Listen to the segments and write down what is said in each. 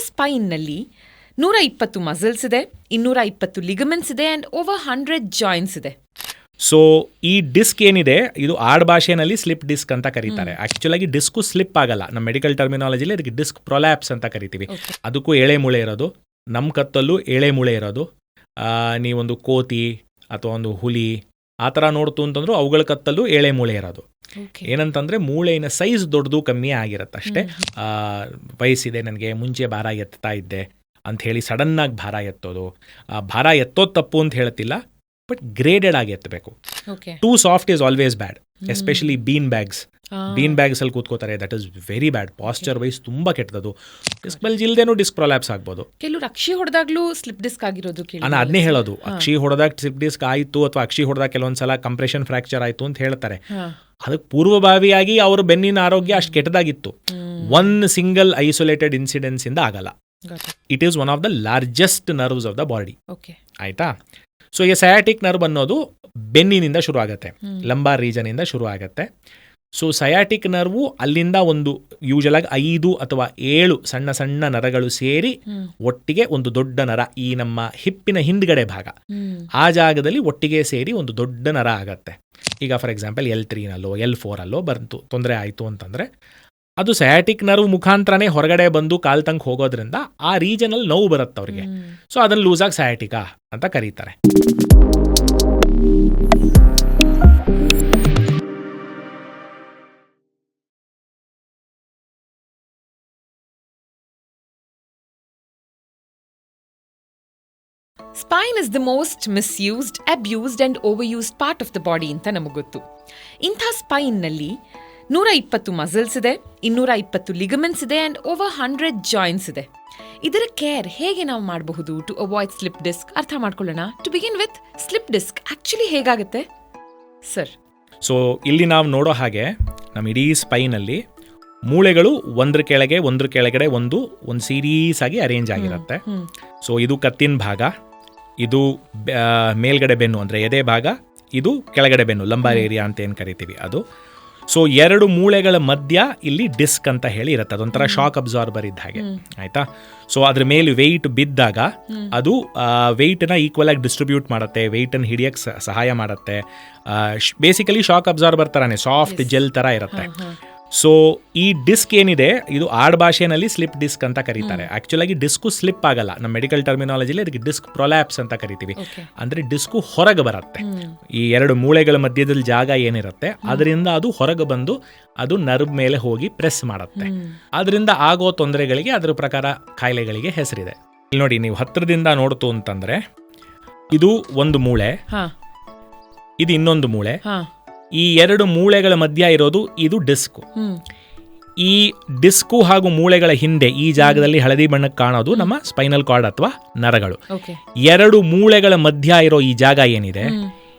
ಸ್ಪೈನ್ನಲ್ಲಿ 120 muscles ಇದೆ, 220 ligaments ಇದೆ and over 100 joints ಇದೆ. ಸೊ ಈ ಡಿಸ್ಕ್ ಏನಿದೆ ಇದು ಆಡ್ಭಾಷೆಯಲ್ಲಿ ಸ್ಲಿಪ್ ಡಿಸ್ಕ್ ಅಂತ ಕರೀತಾರೆ. ಆಕ್ಚುಲ್ ಆಗಿ ಡಿಸ್ಕು ಸ್ಲಿಪ್ ಆಗಲ್ಲ, ನಮ್ಮ ಮೆಡಿಕಲ್ ಟರ್ಮಿನಾಲಜಿಲಿ ಅದಕ್ಕೆ ಡಿಸ್ಕ್ ಪ್ರೊಲ್ಯಾಪ್ಸ್ ಅಂತ ಕರಿತೀವಿ. ಅದಕ್ಕೂ ಎಳೆ ಮೂಳೆ ಇರೋದು, ನಮ್ಮ ಕತ್ತಲ್ಲೂ ಎಳೆ ಮೂಳೆ ಇರೋದು. ನೀವೊಂದು ಕೋತಿ ಅಥವಾ ಒಂದು ಹುಲಿ ಆ ಥರ ನೋಡ್ತು ಅಂತಂದ್ರೂ ಅವುಗಳ ಕತ್ತಲ್ಲೂ ಎಳೆ ಮೂಳೆ ಇರೋದು. ಏನಂತಂದರೆ ಮೂಳೆಯ ಸೈಜ್ ದೊಡ್ಡದು ಕಮ್ಮಿ ಆಗಿರುತ್ತೆ ಅಷ್ಟೇ. ವಯಸ್ಸಿದೆ ನನಗೆ, ಮುಂಚೆ ಭಾರ ಎತ್ತಾ ಇದ್ದೆ ಅಂತ ಹೇಳಿ ಸಡನ್ನಾಗಿ ಭಾರ ಎತ್ತೋದು, ಭಾರ ಎತ್ತೋದು ತಪ್ಪು ಅಂತ ಹೇಳ್ತಿಲ್ಲ, ಬಟ್ ಗ್ರೇಡೆಡ್ ಆಗಿ ಎತ್ತಬೇಕು. Too soft is always bad, especially bean bags. Bean bags ಅಲ್ಲಿ ಕೂತ್ಕೋತಾರೆ, that is very bad. Posture wise ತುಂಬಾ ಕೆಟ್ಟದು. ಡಿಸ್ಕ್ ಬಲ್ಜ್ ಇಲ್ದೇನೂ ಡಿಸ್ಕ್ ಪ್ರೊಲ್ಯಾಪ್ಸ್ ಆಗ್ಬೋದು. ಕೆಲವರು ಅಕ್ಷಿ ಹೊಡೆದಾಗ್ಲೂ ಸ್ಲಿಪ್ ಡಿಸ್ಕ್ ಆಗಿರೋದು. ನಾನು ಅದನ್ನೇ ಹೇಳೋದು, ಅಕ್ಷಿ ಹೊಡೆದಾಗ ಸ್ಲಿಪ್ ಡಿಸ್ಕ್ ಆಯಿತು ಅಥವಾ ಅಕ್ಷಿ ಹೊಡೆದಾಗ ಕೆಲವೊಂದ್ಸಲ ಕಂಪ್ರೆಷನ್ ಫ್ರಾಕ್ಚರ್ ಆಯಿತು ಅಂತ ಹೇಳ್ತಾರೆ. ಅದಕ್ಕೆ ಪೂರ್ವಭಾವಿಯಾಗಿ ಅವ್ರ ಬೆನ್ನಿನ ಆರೋಗ್ಯ ಅಷ್ಟು ಕೆಟ್ಟದಾಗಿತ್ತು. ಒನ್ ಸಿಂಗಲ್ ಐಸೋಲೇಟೆಡ್ ಇನ್ಸಿಡೆನ್ಸ್ ಇಂದ ಆಗಲ್ಲ. It is one of the largest nerves of the body. ಆಯ್ತಾ? ಸೊ ಈ ಸಯಾಟಿಕ್ ನರ್ವ್ ಅನ್ನೋದು ಬೆನ್ನಿನಿಂದ ಶುರು ಆಗುತ್ತೆ, ಲಂಬಾರ್ ರೀಜನಿಂದ ಶುರು ಆಗುತ್ತೆ. ಸೊ ಸಯಾಟಿಕ್ ನರ್ವು ಅಲ್ಲಿಂದ ಒಂದು ಯೂಶಲಾಗಿ 5 ಅಥವಾ 7 ಸಣ್ಣ ಸಣ್ಣ ನರಗಳು ಸೇರಿ ಒಟ್ಟಿಗೆ ಒಂದು ದೊಡ್ಡ ನರ, ಈ ನಮ್ಮ ಹಿಪ್ಪಿನ ಹಿಂದ್ಗಡೆ ಭಾಗ, ಆ ಜಾಗದಲ್ಲಿ ಒಟ್ಟಿಗೆ ಸೇರಿ ಒಂದು ದೊಡ್ಡ ನರ ಆಗತ್ತೆ. ಈಗ ಫಾರ್ ಎಕ್ಸಾಂಪಲ್ L3ನಲ್ಲೋ L4ಅಲ್ಲೋ ಬಂತು ತೊಂದರೆ ಆಯಿತು ಅಂತಂದರೆ ಅದು ಸಯಾಟಿಕ್ ನರ್ವ್ ಮುಖಾಂತರನೇ ಹೊರಗಡೆ ಬಂದು ಕಾಲ್ ತಂಗ್ ಹೋಗೋದ್ರಿಂದ ಆ ರೀಜನಲ್ಲಿ ನೋವು ಬರುತ್ತೆ ಅವ್ರಿಗೆ. ಸೊ ಅದನ್ನು ಲೂಸಾಗಿ ಸಯಾಟಿಕಾ ಅಂತ ಕರೀತಾರೆ. Spine is the most misused, abused and overused part of the body ಅಂತ ನಮಗೆ ಗೊತ್ತು. ಇಂಥ ಸ್ಪೈನ್ನಲ್ಲಿ 120 ಮಸಲ್ಸ್ ಇದೆ, 220 ಲಿಗಮೆಂಟ್ಸ್ ಇದೆ ಅಂಡ್ ಓವರ್ 100 ಜಾಯಿಂಟ್ಸ್ ಇದೆ. ಇದರ ಕೇರ್ ಹೇಗೆ ನಾವು ಮಾಡಬಹುದು ಟು ಅವಾಯ್ಡ್ ಸ್ಲಿಪ್ ಡಿಸ್ಕ್? ಅರ್ಥ ಮಾಡ್ಕೊಳ್ಳೋಣ. To begin with, slip disc actually ಹೇಗಾಗುತ್ತೆ ಸರ್? ಸೊ ಇಲ್ಲಿ ನಾವು ನೋಡೋ ಹಾಗೆ ನಮ್ಮ ಇಡೀ ಸ್ಪೈನಲ್ಲಿ ಮೂಳೆಗಳು ಒಂದ್ರ ಕೆಳಗಡೆ ಒಂದು ಸೀರೀಸ್ ಆಗಿ ಅರೇಂಜ್ ಆಗಿರುತ್ತೆ. ಸೊ ಇದು ಕತ್ತಿನ ಭಾಗ, ಇದು ಮೇಲ್ಗಡೆ ಬೆನ್ನು ಅಂದರೆ ಎದೆ ಭಾಗ, ಇದು ಕೆಳಗಡೆ ಬೆನ್ನು ಲಂಬಾರ್ ಏರಿಯಾ ಅಂತ ಏನು ಕರಿತೀವಿ ಅದು. ಸೊ 2 ಮೂಳೆಗಳ ಮಧ್ಯ ಇಲ್ಲಿ ಡಿಸ್ಕ್ ಅಂತ ಹೇಳಿ ಇರುತ್ತೆ, ಅದೊಂಥರ ಶಾಕ್ ಅಬ್ಸಾರ್ಬರ್ ಇದ್ದ ಹಾಗೆ. ಆಯ್ತಾ? ಸೊ ಅದ್ರ ಮೇಲೆ ವೆಯ್ಟ್ ಬಿದ್ದಾಗ ಅದು ವೆಯ್ಟನ್ನ ಈಕ್ವಲ್ ಆಗಿ ಡಿಸ್ಟ್ರಿಬ್ಯೂಟ್ ಮಾಡುತ್ತೆ, ವೆಯ್ಟನ್ನು ಹಿಡಿಯಕ್ಕೆ ಸಹಾಯ ಮಾಡುತ್ತೆ. ಬೇಸಿಕಲಿ ಶಾಕ್ ಅಬ್ಸಾರ್ಬರ್ ಥರನೇ ಸಾಫ್ಟ್ ಜೆಲ್ ಥರ ಇರುತ್ತೆ. ಸೊ ಈ ಡಿಸ್ಕ್ ಏನಿದೆ ಇದು ಆಡ್ಭಾಷೆಯಲ್ಲಿ ಸ್ಲಿಪ್ ಡಿಸ್ಕ್ ಅಂತ ಕರೀತಾರೆ. ಆಕ್ಚುಲ್ ಆಗಿ ಡಿಸ್ಕು ಸ್ಲಿಪ್ ಆಗಲ್ಲ, ನಮ್ಮ ಮೆಡಿಕಲ್ ಟರ್ಮಿನಾಲಜಿಲಿ ಅದಕ್ಕೆ ಡಿಸ್ಕ್ ಪ್ರೊಲ್ಯಾಪ್ಸ್ ಅಂತ ಕರಿತೀವಿ. ಅಂದ್ರೆ ಡಿಸ್ಕು ಹೊರಗೆ ಬರುತ್ತೆ, ಈ 2 ಮೂಳೆಗಳ ಮಧ್ಯದಲ್ಲಿ ಜಾಗ ಏನಿರುತ್ತೆ ಅದರಿಂದ ಅದು ಹೊರಗೆ ಬಂದು ಅದು ನರ್ವ್ ಮೇಲೆ ಹೋಗಿ ಪ್ರೆಸ್ ಮಾಡುತ್ತೆ. ಅದರಿಂದ ಆಗೋ ತೊಂದರೆಗಳಿಗೆ ಅದರ ಪ್ರಕಾರ ಕಾಯಿಲೆಗಳಿಗೆ ಹೆಸರಿದೆ. ಇಲ್ಲಿ ನೋಡಿ, ನೀವು ಹತ್ತಿರದಿಂದ ನೋಡ್ತು ಅಂತಂದ್ರೆ ಇದು ಒಂದು ಮೂಳೆ, ಇದು ಇನ್ನೊಂದು ಮೂಳೆ. ಈ 2 ಮೂಳೆಗಳ ಮಧ್ಯ ಇರೋದು ಇದು ಡಿಸ್ಕು. ಈ ಡಿಸ್ಕು ಹಾಗೂ ಮೂಳೆಗಳ ಹಿಂದೆ ಈ ಜಾಗದಲ್ಲಿ ಹಳದಿ ಬಣ್ಣಕ್ಕೆ ಕಾಣೋದು ನಮ್ಮ ಸ್ಪೈನಲ್ ಕಾರ್ಡ್ ಅಥವಾ ನರಗಳು. 2 ಮೂಳೆಗಳ ಮಧ್ಯ ಇರೋ ಈ ಜಾಗ ಏನಿದೆ,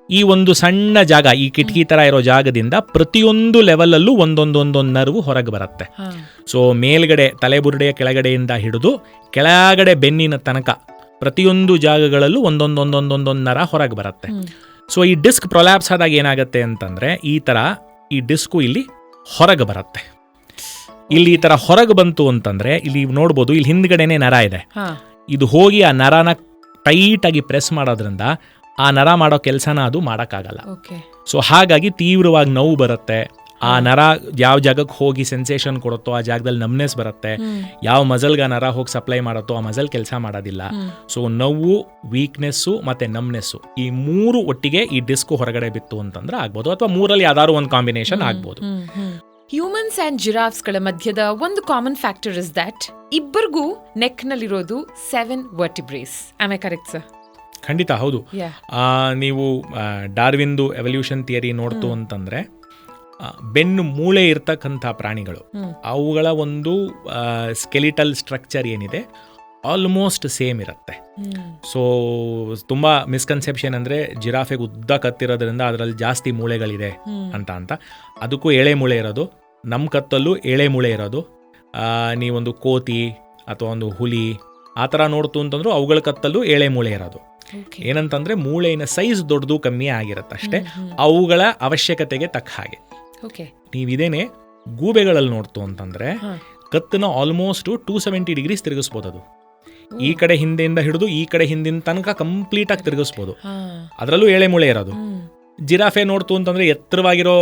ಈ ಒಂದು ಸಣ್ಣ ಜಾಗ, ಈ ಕಿಟಕಿ ತರ ಇರೋ ಜಾಗದಿಂದ ಪ್ರತಿಯೊಂದು ಲೆವೆಲಲ್ಲೂ ಒಂದೊಂದೊಂದೊಂದು ನರ್ವು ಹೊರಗೆ ಬರುತ್ತೆ. ಸೊ ಮೇಲ್ಗಡೆ ತಲೆಬುರುಡೆಯ ಕೆಳಗಡೆಯಿಂದ ಹಿಡಿದು ಕೆಳಗಡೆ ಬೆನ್ನಿನ ತನಕ ಪ್ರತಿಯೊಂದು ಜಾಗಗಳಲ್ಲೂ ಒಂದೊಂದೊಂದೊಂದೊಂದೊಂದು ನರ ಹೊರಗೆ ಬರುತ್ತೆ. ಸೊ ಈ ಡಿಸ್ಕ್ ಪ್ರೊಲ್ಯಾಪ್ಸ್ ಆದಾಗ ಏನಾಗುತ್ತೆ ಅಂತಂದ್ರೆ ಈ ಡಿಸ್ಕು ಇಲ್ಲಿ ಹೊರಗೆ ಬರುತ್ತೆ. ಇಲ್ಲಿ ಈ ತರ ಹೊರಗೆ ಬಂತು ಅಂತಂದ್ರೆ ಇಲ್ಲಿ ನೋಡ್ಬೋದು, ಇಲ್ಲಿ ಹಿಂದ್ಗಡೆನೆ ನರ ಇದೆ. ಇದು ಹೋಗಿ ಆ ನರನ ಟೈಟ್ ಆಗಿ ಪ್ರೆಸ್ ಮಾಡೋದ್ರಿಂದ ಆ ನರ ಮಾಡೋ ಕೆಲಸನ ಅದು ಮಾಡೋಕ್ಕಾಗಲ್ಲ. ಸೊ ಹಾಗಾಗಿ ತೀವ್ರವಾಗಿ ನೋವು ಬರುತ್ತೆ. ಆ ನರ ಯಾವ ಜಾಗಕ್ಕೆ ಹೋಗಿ ಸೆನ್ಸೇಷನ್ ಕೊಡುತ್ತೋ ಆ ಜಾಗದಲ್ಲಿ ನಮ್ನೆಸ್ ಬರುತ್ತೆ. ಯಾವ ಮಸಲ್ಗೆ ಆ ನರ ಹೋಗಿ ಸಪ್ಲೈ ಮಾಡುತ್ತೋ ಆ ಮಸಲ್ ಕೆಲಸ ಮಾಡೋದಿಲ್ಲ. ಸೊ ನೋವು, ವೀಕ್ನೆಸ್ಸು ಮತ್ತೆ ನಮ್ನೆಸ್ಸು ಈ 3 ಒಟ್ಟಿಗೆ ಈ ಡಿಸ್ಕ್ ಹೊರಗಡೆ ಬಿತ್ತು ಅಂತಂದ್ರೆ ಆಗ್ಬೋದು, ಅಥವಾ 3ರಲ್ಲಿ ಯಾವ್ದಾದ್ರು ಒಂದು ಕಾಂಬಿನೇಷನ್ ಆಗ್ಬೋದು. ಹ್ಯೂಮನ್ಸ್ ಅಂಡ್ ಜಿರಾಫ್ಸ್ಗಳ ಮಧ್ಯದ ಒಂದು ಕಾಮನ್ ಫ್ಯಾಕ್ಟರ್ ಇಸ್ ದಟ್ ಇಬ್ಬರಿಗೂ ನೆಕ್ ನಲ್ಲಿರೋದು 7 vertebrae. Am I correct sir? ಖಂಡಿತ ಹೌದು. ನೀವು ಡಾರ್ವಿನ್ದು ಎವಲ್ಯೂಷನ್ ಥಿಯರಿ ನೋಡ್ತು ಅಂತಂದ್ರೆ ಬೆನ್ನು ಮೂಳೆ ಇರ್ತಕ್ಕಂಥ ಪ್ರಾಣಿಗಳು ಅವುಗಳ ಒಂದು ಸ್ಕೆಲಿಟಲ್ ಸ್ಟ್ರಕ್ಚರ್ ಏನಿದೆ ಆಲ್ಮೋಸ್ಟ್ ಸೇಮ್ ಇರುತ್ತೆ. ಸೊ ತುಂಬ ಮಿಸ್ಕನ್ಸೆಪ್ಷನ್ ಅಂದರೆ ಜಿರಾಫೆಗೆ ಉದ್ದ ಕತ್ತಿರೋದ್ರಿಂದ ಅದರಲ್ಲಿ ಜಾಸ್ತಿ ಮೂಳೆಗಳಿದೆ ಅಂತ ಅದಕ್ಕೂ ಎಳೆ ಮೂಳೆ ಇರೋದು, ನಮ್ಮ ಕತ್ತಲ್ಲೂ ಎಳೆ ಮೂಳೆ ಇರೋದು. ನೀವೊಂದು ಕೋತಿ ಅಥವಾ ಒಂದು ಹುಲಿ ಆ ಥರ ನೋಡ್ತು ಅಂತಂದ್ರೂ ಅವುಗಳ ಕತ್ತಲ್ಲೂ ಎಳೆ ಮೂಳೆ ಇರೋದು. ಏನಂತಂದರೆ ಮೂಳೆಯ ಸೈಜ್ ದೊಡ್ಡದು ಕಮ್ಮಿ ಆಗಿರುತ್ತೆ ಅಷ್ಟೇ, ಅವುಗಳ ಅವಶ್ಯಕತೆಗೆ ತಕ್ಕ ಹಾಗೆ. ನೀವಿದೇನೆ ಗೂಬೆಗಳಲ್ಲಿ ನೋಡ್ತು ಅಂತಂದರೆ ಕತ್ತನ್ನ ಆಲ್ಮೋಸ್ಟ್ 270 ಡಿಗ್ರೀಸ್ ತಿರುಗಿಸ್ಬೋದು. ಅದು ಈ ಕಡೆ ಹಿಂದೆಯಿಂದ ಹಿಡಿದು ಈ ಕಡೆ ಹಿಂದಿನ ತನಕ ಕಂಪ್ಲೀಟಾಗಿ ತಿರುಗಿಸ್ಬೋದು. ಅದರಲ್ಲೂ ಎಳೆ ಮೂಳೆ ಇರೋದು. ಜಿರಾಫೆ ನೋಡ್ತು ಅಂತಂದರೆ ಎತ್ತರವಾಗಿರೋ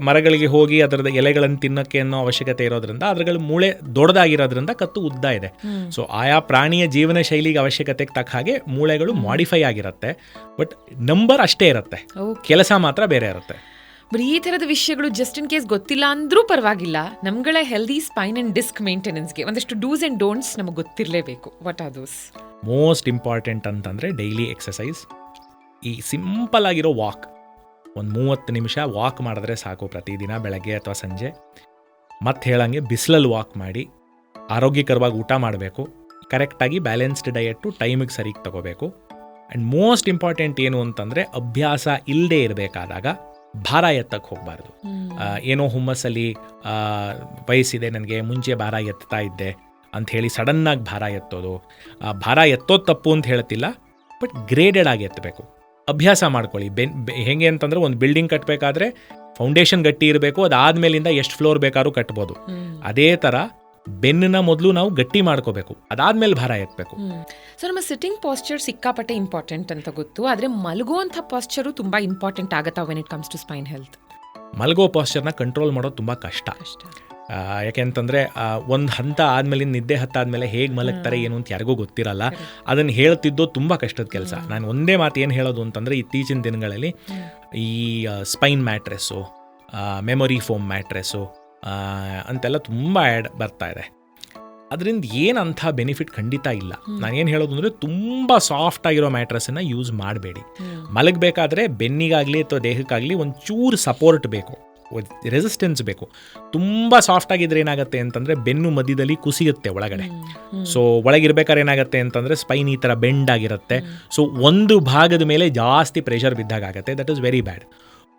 ಮರಗಳಿಗೆ ಹೋಗಿ ಅದರದ ಎಲೆಗಳನ್ನು ತಿನ್ನೋಕ್ಕೆ ಅನ್ನೋ ಅವಶ್ಯಕತೆ ಇರೋದ್ರಿಂದ ಅದರಗಳ ಮೂಳೆ ದೊಡ್ಡದಾಗಿರೋದ್ರಿಂದ ಕತ್ತು ಉದ್ದ ಇದೆ. ಸೊ ಆಯಾ ಪ್ರಾಣಿಯ ಜೀವನ ಶೈಲಿಗೆ ಅವಶ್ಯಕತೆಗೆ ತಕ್ಕ ಹಾಗೆ ಮೂಳೆಗಳು ಮಾಡಿಫೈ ಆಗಿರುತ್ತೆ. ಬಟ್ ನಂಬರ್ ಅಷ್ಟೇ ಇರುತ್ತೆ, ಕೆಲಸ ಮಾತ್ರ ಬೇರೆ ಇರುತ್ತೆ. ಬರೀ ಈ ಥರದ ವಿಷಯಗಳು ಜಸ್ಟ್ ಇನ್ ಕೇಸ್ ಗೊತ್ತಿಲ್ಲ ಅಂದ್ರೂ ಪರವಾಗಿಲ್ಲ, ನಮ್ಗಳ ಹೆಲ್ದಿ ಸ್ಪೈನ್ ಅಂಡ್ ಡಿಸ್ಕ್ ಮೇಂಟೆನೆನ್ಸ್ಗೆ ಒಂದಷ್ಟು ಡೂಸ್ ಆ್ಯಂಡ್ ಡೋಂಟ್ಸ್ ನಮಗೆ ಗೊತ್ತಿರಲೇಬೇಕು. What are those? Most important ಅಂತಂದರೆ ಡೈಲಿ ಎಕ್ಸಸೈಸ್. ಈ ಸಿಂಪಲ್ ಆಗಿರೋ ವಾಕ್, ಒಂದು 30 ನಿಮಿಷ ವಾಕ್ ಮಾಡಿದ್ರೆ ಸಾಕು ಪ್ರತಿದಿನ, ಬೆಳಗ್ಗೆ ಅಥವಾ ಸಂಜೆ. ಮತ್ತೆ ಹೇಳಂಗೆ ಬಿಸಿಲಲ್ಲಿ ವಾಕ್ ಮಾಡಿ, ಆರೋಗ್ಯಕರವಾಗಿ ಊಟ ಮಾಡಬೇಕು, ಕರೆಕ್ಟಾಗಿ ಬ್ಯಾಲೆನ್ಸ್ಡ್ ಡಯೆಟ್ಟು ಟೈಮಿಗೆ ಸರಿಗೆ ತಗೋಬೇಕು. ಆ್ಯಂಡ್ ಮೋಸ್ಟ್ ಇಂಪಾರ್ಟೆಂಟ್ ಏನು ಅಂತಂದರೆ ಅಭ್ಯಾಸ ಇಲ್ಲದೆ ಇರಬೇಕಾದಾಗ ಭಾರ ಎತ್ತಕ್ಕೆ ಹೋಗಬಾರ್ದು. ಏನೋ ಹುಮ್ಮಸ್ಸಲ್ಲಿ ವಯಸ್ಸಿದೆ ನನಗೆ, ಮುಂಚೆ ಭಾರ ಎತ್ತಾ ಇದ್ದೆ ಅಂಥೇಳಿ ಸಡನ್ನಾಗಿ ಭಾರ ಎತ್ತೋದು. ಭಾರ ಎತ್ತೋದು ತಪ್ಪು ಅಂತ ಹೇಳ್ತಿಲ್ಲ, ಬಟ್ ಗ್ರೇಡೆಡ್ ಆಗಿ ಎತ್ತಬೇಕು. ಅಭ್ಯಾಸ ಮಾಡ್ಕೊಳ್ಳಿ. ಹೇಗೆ ಅಂತಂದರೆ ಒಂದು ಬಿಲ್ಡಿಂಗ್ ಕಟ್ಟಬೇಕಾದ್ರೆ ಫೌಂಡೇಶನ್ ಗಟ್ಟಿ ಇರಬೇಕು, ಅದಾದಮೇಲಿಂದ ಎಷ್ಟು ಫ್ಲೋರ್ ಬೇಕಾದ್ರೂ ಕಟ್ಬೋದು. ಅದೇ ಥರ ಬೆನ್ನನ್ನ ಮೊದಲು ನಾವು ಗಟ್ಟಿ ಮಾಡ್ಕೋಬೇಕು, ಅದಾದ್ಮೇಲೆ ಭಾರ ಎತ್ತಬೇಕು. ಸೊ ನಮ್ಮ ಸಿಟ್ಟಿಂಗ್ ಪಾಸ್ಚರ್ ಸಿಕ್ಕಾಪಟ್ಟೆ ಇಂಪಾರ್ಟೆಂಟ್ ಅಂತ ಗೊತ್ತು, ಆದರೆ ಮಲಗುವಂಥ ಪಾಸ್ಚರು ತುಂಬ ಇಂಪಾರ್ಟೆಂಟ್ ಆಗುತ್ತಾ when it comes to spine health? ಮಲಗೋ ಪಾಸ್ಚರ್ನ ಕಂಟ್ರೋಲ್ ಮಾಡೋದು ತುಂಬ ಕಷ್ಟ. ಯಾಕೆಂತಂದರೆ ಒಂದು ಹಂತ ಆದಮೇಲೆ, ನಿದ್ದೆ ಹತ್ತಾದ್ಮೇಲೆ ಹೇಗೆ ಮಲಗ್ತಾರೆ ಏನು ಅಂತ ಯಾರಿಗೂ ಗೊತ್ತಿರಲ್ಲ. ಅದನ್ನು ಹೇಳ್ತಿದ್ದೋ ತುಂಬ ಕಷ್ಟದ ಕೆಲಸ. ನಾನು ಒಂದೇ ಮಾತು ಏನು ಹೇಳೋದು ಅಂತಂದರೆ, ಇತ್ತೀಚಿನ ದಿನಗಳಲ್ಲಿ ಈ ಸ್ಪೈನ್ ಮ್ಯಾಟ್ರೆಸ್ಸು, ಮೆಮೊರಿ ಫೋಮ್ ಮ್ಯಾಟ್ರೆಸ್ಸು ಅಂತೆಲ್ಲ ತುಂಬ ಆ್ಯಡ್ ಬರ್ತಾ ಇದೆ. ಅದರಿಂದ ಏನಂಥ ಬೆನಿಫಿಟ್ ಖಂಡಿತ ಇಲ್ಲ. ನಾನೇನು ಹೇಳೋದು ಅಂದರೆ, ತುಂಬ ಸಾಫ್ಟ್ ಆಗಿರೋ ಮ್ಯಾಟ್ರಸನ್ನು ಯೂಸ್ ಮಾಡಬೇಡಿ. ಮಲಗಬೇಕಾದ್ರೆ ಬೆನ್ನಿಗಾಗಲಿ ಅಥವಾ ದೇಹಕ್ಕಾಗಲಿ ಒಂಚೂರು ಸಪೋರ್ಟ್ ಬೇಕು, ರೆಸಿಸ್ಟೆನ್ಸ್ ಬೇಕು. ತುಂಬ ಸಾಫ್ಟ್ ಆಗಿದ್ರೆ ಏನಾಗುತ್ತೆ ಅಂತಂದರೆ ಬೆನ್ನು ಮಧ್ಯದಲ್ಲಿ ಕುಸಿಯುತ್ತೆ ಒಳಗಡೆ. ಸೊ ಒಳಗಿರ್ಬೇಕಾದ್ರೆ ಏನಾಗುತ್ತೆ ಅಂತಂದರೆ ಸ್ಪೈನ್ ಈ ಥರ ಬೆಂಡ್ ಆಗಿರುತ್ತೆ. ಸೊ ಒಂದು ಭಾಗದ ಮೇಲೆ ಜಾಸ್ತಿ ಪ್ರೆಷರ್ ಬಿದ್ದಾಗುತ್ತೆ. That is very bad.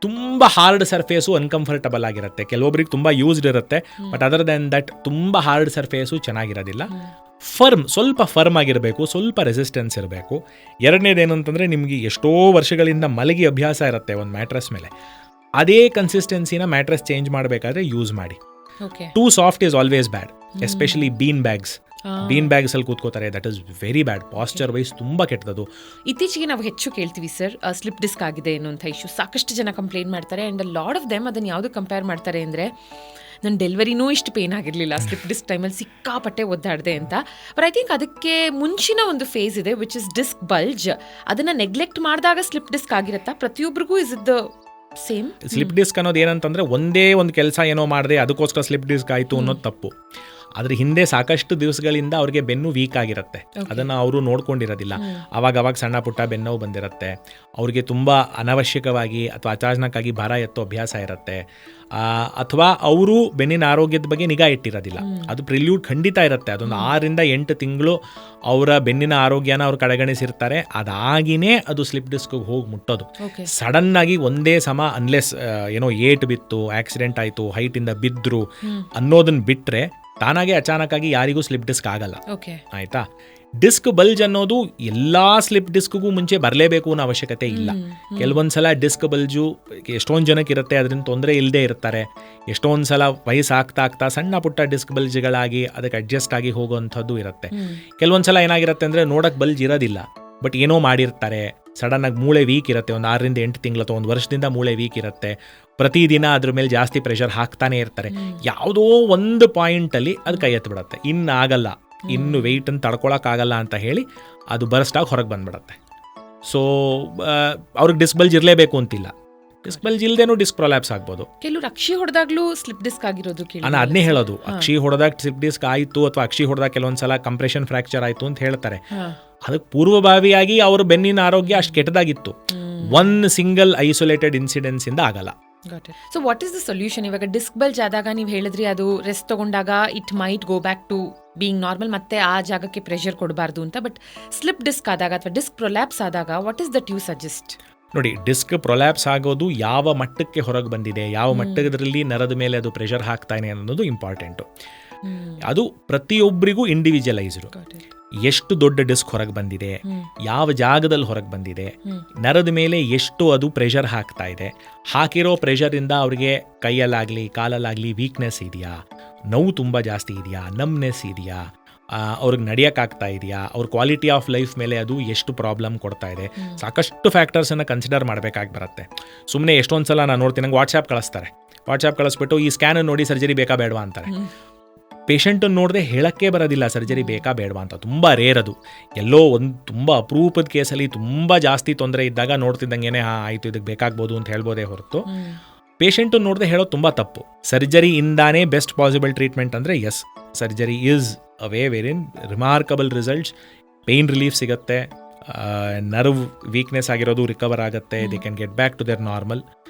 ತುಂಬ ಹಾರ್ಡ್ ಸರ್ಫೇಸು ಅನ್ಕಂಫರ್ಟಬಲ್ ಆಗಿರುತ್ತೆ. ಕೆಲವೊಬ್ರಿಗೆ ತುಂಬ ಯೂಸ್ಡ್ ಇರುತ್ತೆ, ಬಟ್ ಅದರ್ ದೆನ್ ದಟ್ ತುಂಬ ಹಾರ್ಡ್ ಸರ್ಫೇಸು ಚೆನ್ನಾಗಿರೋದಿಲ್ಲ. ಸ್ವಲ್ಪ ಫರ್ಮ್ ಆಗಿರಬೇಕು, ಸ್ವಲ್ಪ ರೆಸಿಸ್ಟೆನ್ಸ್ ಇರಬೇಕು. ಎರಡನೇದೇನು ಅಂತಂದರೆ, ನಿಮಗೆ ಎಷ್ಟೋ ವರ್ಷಗಳಿಂದ ಮಲಗಿ ಅಭ್ಯಾಸ ಇರುತ್ತೆ ಒಂದು ಮ್ಯಾಟ್ರಸ್ ಮೇಲೆ, ಅದೇ ಕನ್ಸಿಸ್ಟೆನ್ಸಿನ ಮ್ಯಾಟ್ರಸ್ ಚೇಂಜ್ ಮಾಡಬೇಕಾದ್ರೆ ಯೂಸ್ ಮಾಡಿ. Too soft is always bad, especially bean ಬ್ಯಾಗ್ಸಲ್ಲಿ ಕೂತ್ಕೋತಾರೆ. That is very bad. Posture wise ತುಂಬ ಕೆಟ್ಟದು. ಇತ್ತೀಚೆಗೆ ನಾವು ಹೆಚ್ಚು ಕೇಳ್ತೀವಿ ಸರ್, ಸ್ಲಿಪ್ ಡಿಸ್ಕ್ ಆಗಿದೆ ಅನ್ನೋಂಥ ಇಶ್ಯೂ ಸಾಕಷ್ಟು ಜನ ಕಂಪ್ಲೇಂಟ್ ಮಾಡ್ತಾರೆ. ಆ್ಯಂಡ್ ಲಾಟ್ ಆಫ್ ದೆಮ್ ಅದನ್ನು ಯಾವುದು ಕಂಪೇರ್ ಮಾಡ್ತಾರೆ ಅಂದರೆ, ನನ್ನ ಡೆಲಿವರಿನೂ ಇಷ್ಟು ಪೇನ್ ಆಗಿರಲಿಲ್ಲ, ಸ್ಲಿಪ್ ಡಿಸ್ಕ್ ಟೈಮಲ್ಲಿ ಸಿಕ್ಕಾಪಟ್ಟೆ ಒದ್ದಾಡಿದೆ ಅಂತ. ಬಟ್ ಐ ಥಿಂಕ್ ಅದಕ್ಕೆ ಮುಂಚಿನ ಒಂದು ಫೇಸ್ ಇದೆ, ವಿಚ್ ಇಸ್ ಡಿಸ್ಕ್ ಬಲ್ಜ್. ಅದನ್ನು ನೆಗ್ಲೆಕ್ಟ್ ಮಾಡಿದಾಗ ಸ್ಲಿಪ್ ಡಿಸ್ಕ್ ಆಗಿರುತ್ತಾ? ಪ್ರತಿಯೊಬ್ಬರಿಗೂ is it the same? Slip disc ಅನ್ನೋದು ಏನಂತಂದರೆ, ಒಂದೇ ಒಂದು ಕೆಲಸ ಏನೋ ಮಾಡಿದೆ ಅದಕ್ಕೋಸ್ಕರ ಸ್ಲಿಪ್ ಡಿಸ್ಕ್ ಆಯಿತು ಅನ್ನೋದು ತಪ್ಪು. ಅದ್ರ ಹಿಂದೆ ಸಾಕಷ್ಟು ದಿವಸಗಳಿಂದ ಅವ್ರಿಗೆ ಬೆನ್ನು ವೀಕ್ ಆಗಿರುತ್ತೆ, ಅದನ್ನು ಅವರು ನೋಡ್ಕೊಂಡಿರೋದಿಲ್ಲ. ಅವಾಗ ಸಣ್ಣ ಪುಟ್ಟ ಬೆನ್ನೋವು ಬಂದಿರುತ್ತೆ. ಅವ್ರಿಗೆ ತುಂಬ ಅನವಶ್ಯಕವಾಗಿ ಅಥವಾ ಅಚಾನಕ್ಕಾಗಿ ಭಾರ ಎತ್ತೋ ಅಭ್ಯಾಸ ಇರುತ್ತೆ, ಅಥವಾ ಅವರು ಬೆನ್ನಿನ ಆರೋಗ್ಯದ ಬಗ್ಗೆ ನಿಗಾ ಇಟ್ಟಿರೋದಿಲ್ಲ. ಅದು ಪ್ರಿಲ್ಯೂಡ್ ಖಂಡಿತ ಇರುತ್ತೆ. ಅದೊಂದು 6 ರಿಂದ 8 ತಿಂಗಳು ಅವರ ಬೆನ್ನಿನ ಆರೋಗ್ಯನ ಅವ್ರು ಕಡೆಗಣಿಸಿರ್ತಾರೆ. ಅದಾಗಿನೇ ಅದು ಸ್ಲಿಪ್ ಡಿಸ್ಕ್ಗೆ ಹೋಗಿ ಮುಟ್ಟೋದು. ಸಡನ್ನಾಗಿ ಒಂದೇ ಸಮ, ಅನ್ಲೆಸ್ ಏನೋ ಏಟ್ ಬಿತ್ತು, ಆಕ್ಸಿಡೆಂಟ್ ಆಯಿತು, ಹೈಟಿಂದ ಬಿದ್ದರು ಅನ್ನೋದನ್ನ ಬಿಟ್ಟರೆ ತಾನಾಗೆ ಅಚಾನಕ್ಕಾಗಿ ಯಾರಿಗೂ ಸ್ಲಿಪ್ ಡಿಸ್ಕ್ ಆಗಲ್ಲ. ಆಯಿತಾ? ಡಿಸ್ಕ್ ಬಲ್ಜ್ ಅನ್ನೋದು ಎಲ್ಲ ಸ್ಲಿಪ್ ಡಿಸ್ಕ್ಗೂ ಮುಂಚೆ ಬರಲೇಬೇಕು ಅನ್ನೋ ಅವಶ್ಯಕತೆ ಇಲ್ಲ. ಕೆಲವೊಂದು ಸಲ ಡಿಸ್ಕ್ ಬಲ್ಜು ಎಷ್ಟೊಂದು ಜನಕ್ಕೆ ಇರುತ್ತೆ, ಅದರಿಂದ ತೊಂದರೆ ಇಲ್ಲದೆ ಇರ್ತಾರೆ. ಎಷ್ಟೊಂದು ಸಲ ವಯಸ್ಸಾಗ್ತಾ ಸಣ್ಣ ಪುಟ್ಟ ಡಿಸ್ಕ್ ಬಲ್ಜ್ಗಳಾಗಿ ಅದಕ್ಕೆ ಅಡ್ಜಸ್ಟ್ ಆಗಿ ಹೋಗುವಂಥದ್ದು ಇರುತ್ತೆ. ಕೆಲವೊಂದು ಸಲ ಏನಾಗಿರುತ್ತೆ ಅಂದರೆ, ನೋಡೋಕ್ಕೆ ಬಲ್ಜ್ ಇರೋದಿಲ್ಲ, ಬಟ್ ಏನೋ ಮಾಡಿರ್ತಾರೆ. ಸಡನ್ನಾಗಿ ಮೂಳೆ ವೀಕ್ ಇರುತ್ತೆ, ಒಂದು 6 ರಿಂದ 8 ತಿಂಗಳು ಅಥವಾ 1 ವರ್ಷದಿಂದ ಮೂಳೆ ವೀಕ್ ಇರುತ್ತೆ. ಪ್ರತಿದಿನ ಅದ್ರ ಮೇಲೆ ಜಾಸ್ತಿ ಪ್ರೆಷರ್ ಹಾಕ್ತಾನೆ ಇರ್ತಾರೆ. ಯಾವುದೋ ಒಂದು ಪಾಯಿಂಟಲ್ಲಿ ಅದು ಕೈ ಎತ್ತಿಬಿಡುತ್ತೆ, ಇನ್ನಾಗಲ್ಲ, ಇನ್ನು ವೆಯ್ಟನ್ನು ತಡ್ಕೊಳಕ್ಕಾಗಲ್ಲ ಅಂತ ಹೇಳಿ ಅದು ಬರ್ಸ್ಟಾಗಿ ಹೊರಗೆ ಬಂದ್ಬಿಡುತ್ತೆ. ಸೊ ಅವ್ರಿಗೆ ಡಿಸ್ಕ್ ಬಲ್ಜ್ ಇರಲೇಬೇಕು ಅಂತಿಲ್ಲ. ಡಿಸ್ಕ್ ಬಲ್ಜ್ ಇಲ್ಲದೇನೂ ಡಿಸ್ಕ್ ಪ್ರೊಲ್ಯಾಪ್ಸ್ ಆಗ್ಬೋದು. ಕೆಲವರು ಅಕ್ಷಿ ಹೊಡೆದಾಗ್ಲೂ ಸ್ಲಿಪ್ ಡಿಸ್ಕ್ ಆಗಿರೋದು. ನಾನು ಅದನ್ನೇ ಹೇಳೋದು, ಅಕ್ಷಿ ಹೊಡೆದಾಗ ಸ್ಲಿಪ್ ಡಿಸ್ಕ್ ಆಯಿತು ಅಥವಾ ಅಕ್ಷಿ ಹೊಡೆದಾಗ ಕೆಲವೊಂದ್ಸಲ ಕಂಪ್ರೆಷನ್ ಫ್ರಾಕ್ಚರ್ ಆಯಿತು ಅಂತ ಹೇಳ್ತಾರೆ. ಅದಕ್ಕೆ ಪೂರ್ವಭಾವಿಯಾಗಿ ಅವ್ರ ಬೆನ್ನಿನ ಆರೋಗ್ಯ ಅಷ್ಟು ಕೆಟ್ಟದಾಗಿತ್ತು. ಒನ್ ಸಿಂಗಲ್ ಐಸೋಲೇಟೆಡ್ ಇನ್ಸಿಡೆನ್ಸ್ ಇಂದ ಆಗಲ್ಲ. So what is the solution? ಇವಾಗ ಡಿಸ್ಕ್ ಬಲ್ಜ್ ಆದಾಗ ನೀವು ಹೇಳಿದ್ರಿ, ಅದು ರೆಸ್ಟ್ ತಗೊಂಡಾಗ it might go back to being normal, ಮತ್ತೆ ಆ ಜಾಗಕ್ಕೆ ಪ್ರೆಷರ್ ಕೊಡಬಾರ್ದು ಅಂತ. ಬಟ್ ಸ್ಲಿಪ್ ಡಿಸ್ಕ್ ಆದಾಗ ಅಥವಾ ಡಿಸ್ಕ್ ಪ್ರೊಲ್ಯಾಪ್ಸ್ ಆದಾಗ what is that you suggest? ನೋಡಿ, ಡಿಸ್ಕ್ ಪ್ರೊಲ್ಯಾಪ್ಸ್ ಆಗೋದು ಯಾವ ಮಟ್ಟಕ್ಕೆ ಹೊರಗೆ ಬಂದಿದೆ, ಯಾವ ಮಟ್ಟದಲ್ಲಿ ನರದ ಮೇಲೆ ಅದು ಪ್ರೆಷರ್ ಹಾಕ್ತಾನೆ ಅನ್ನೋದು ಇಂಪಾರ್ಟೆಂಟು. ಅದು ಪ್ರತಿಯೊಬ್ಬರಿಗೂ ಇಂಡಿವಿಜುವಲೈಸ್ಡು. ಎಷ್ಟು ದೊಡ್ಡ ಡಿಸ್ಕ್ ಹೊರಗೆ ಬಂದಿದೆ, ಯಾವ ಜಾಗದಲ್ಲಿ ಹೊರಗೆ ಬಂದಿದೆ, ನರದ ಮೇಲೆ ಎಷ್ಟು ಅದು ಪ್ರೆಷರ್ ಹಾಕ್ತಾ ಇದೆ, ಹಾಕಿರೋ ಪ್ರೆಷರಿಂದ ಅವ್ರಿಗೆ ಕೈಯಲ್ಲಾಗಲಿ ಕಾಲಲ್ಲಾಗಲಿ ವೀಕ್ನೆಸ್ ಇದೆಯಾ, ನೋವು ತುಂಬ ಜಾಸ್ತಿ ಇದೆಯಾ, ನಮ್ನೆಸ್ ಇದೆಯಾ, ಅವ್ರಿಗೆ ನಡೆಯೋಕ್ಕಾಗ್ತಾ ಇದೆಯಾ, ಅವ್ರ ಕ್ವಾಲಿಟಿ ಆಫ್ ಲೈಫ್ ಮೇಲೆ ಅದು ಎಷ್ಟು ಪ್ರಾಬ್ಲಮ್ ಕೊಡ್ತಾ ಇದೆ, ಸಾಕಷ್ಟು ಫ್ಯಾಕ್ಟರ್ಸನ್ನು ಕನ್ಸಿಡರ್ ಮಾಡಬೇಕಾಗಿ ಬರುತ್ತೆ. ಸುಮ್ಮನೆ ಎಷ್ಟೊಂದು ಸಲ ನಾನು ನೋಡ್ತೀನಿ, ನಂಗೆ ವಾಟ್ಸಾಪ್ ಕಳಿಸ್ಬಿಟ್ಟು ಈ ಸ್ಕ್ಯಾನ್ ನೋಡಿ ಸರ್ಜರಿ ಬೇಕಾ ಬೇಡವಾ ಅಂತಾರೆ. ಪೇಷಂಟನ್ನು ನೋಡದೆ ಹೇಳೋಕ್ಕೆ ಬರೋದಿಲ್ಲ ಸರ್ಜರಿ ಬೇಕಾ ಬೇಡವಾ ಅಂತ. ತುಂಬ ರೇರ್ ಅದು. ಎಲ್ಲೋ ಒಂದು ತುಂಬ ಅಪರೂಪದ ಕೇಸಲ್ಲಿ ತುಂಬ ಜಾಸ್ತಿ ತೊಂದರೆ ಇದ್ದಾಗ ನೋಡ್ತಿದ್ದಂಗೆ ಆಯಿತು ಇದಕ್ಕೆ ಬೇಕಾಗ್ಬೋದು ಅಂತ ಹೇಳ್ಬೋದೇ ಹೊರತು ಪೇಷಂಟನ್ನು ನೋಡದೆ ಹೇಳೋದು ತುಂಬ ತಪ್ಪು. ಸರ್ಜರಿಯಿಂದಾನೇ ಬೆಸ್ಟ್ ಪಾಸಿಬಲ್ ಟ್ರೀಟ್ಮೆಂಟ್ ಅಂದರೆ yes, surgery is a way very remarkable results. Pain relief ಸಿಗುತ್ತೆ, ನರ್ವ್ ವೀಕ್ನೆಸ್ ಆಗಿರೋದು ರಿಕವರ್ ಆಗುತ್ತೆ, they can get back to their normal.